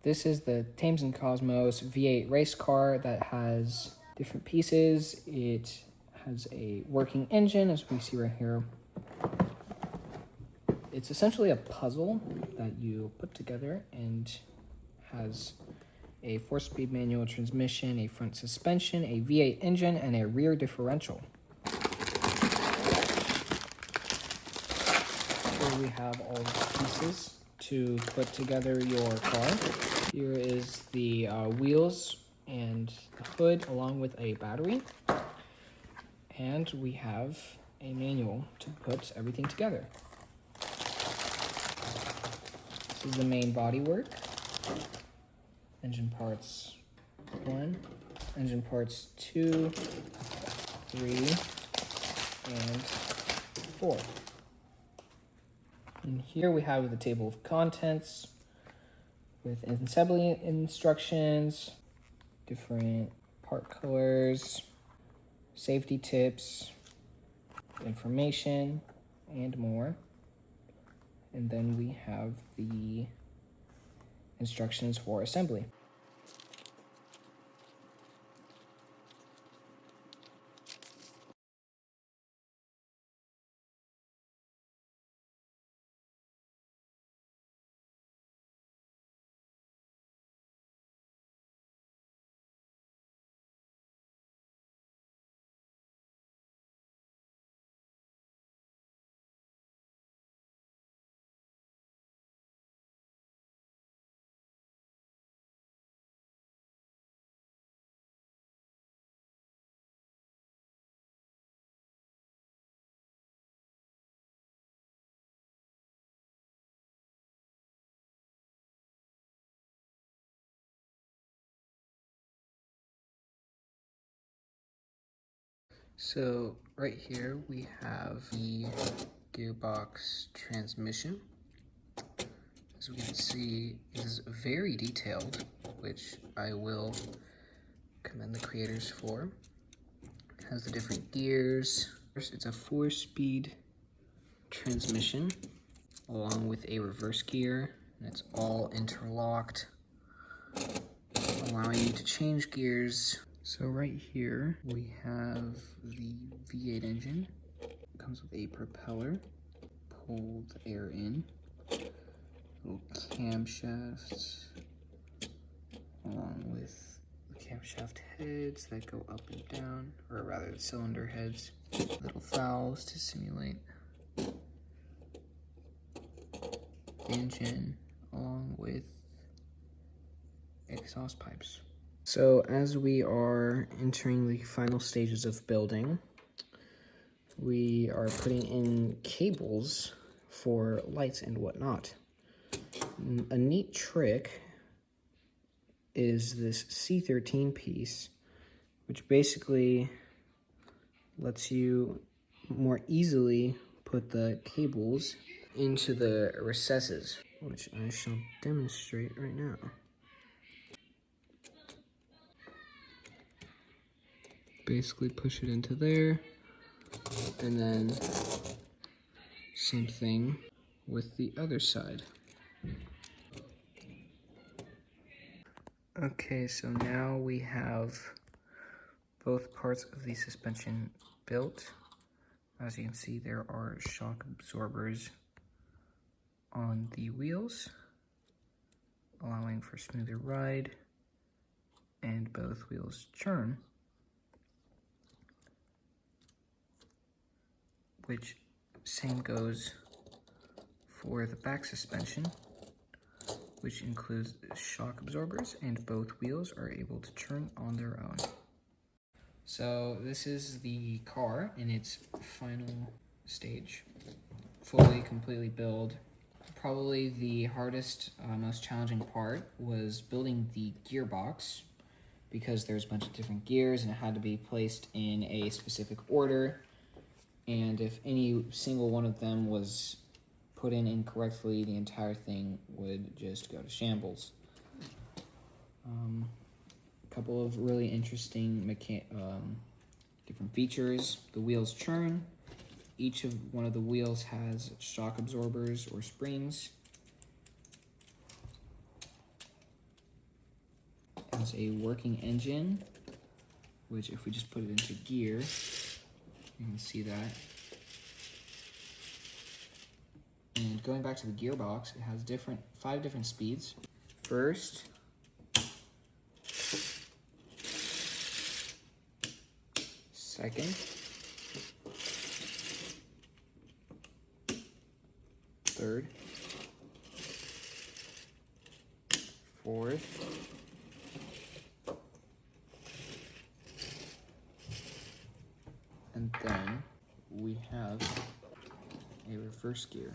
This is the Thames and Cosmos V8 race car that has different pieces. It has a working engine, as we see right here. It's essentially a puzzle that you put together and has a 4-speed manual transmission, a front suspension, a V8 engine, and a rear differential. Here we have all the pieces to put together your car. Here is the wheels and the hood along with a battery. And we have a manual to put everything together. This is the main bodywork. Engine parts 1, engine parts 2, 3, and 4. And here we have the table of contents with assembly instructions, different part colors, safety tips, information, and more. And then we have the instructions for assembly. So right here we have the gearbox transmission. As we can see, it is very detailed, which I will commend the creators for. It has the different gears. It's a 4-speed transmission along with a reverse gear, and it's all interlocked, allowing you to change gears. So right here we have the V8 engine. It comes with a propeller, pull the air in, little camshafts, along with the camshaft heads that go up and down, or rather the cylinder heads, little valves to simulate the engine, along with exhaust pipes. So as we are entering the final stages of building, we are putting in cables for lights and whatnot. A neat trick is this C13 piece, which basically lets you more easily put the cables into the recesses, which I shall demonstrate right now. Basically push it into there, and then same thing with the other side. Okay, so now we have both parts of the suspension built. As you can see, there are shock absorbers on the wheels, allowing for smoother ride, and both wheels churn, which same goes for the back suspension, which includes shock absorbers, and both wheels are able to turn on their own. So this is the car in its final stage, fully, completely built. Probably the hardest, most challenging part was building the gearbox, because there's a bunch of different gears and it had to be placed in a specific order. And if any single one of them was put in incorrectly, the entire thing would just go to shambles. A couple of really interesting different features. The wheels churn. Each of one of the wheels has shock absorbers or springs. has a working engine, which if we just put it into gear, you can see that. And going back to the gearbox, it has 5 different speeds. First, second, third, fourth, and then we have a reverse gear.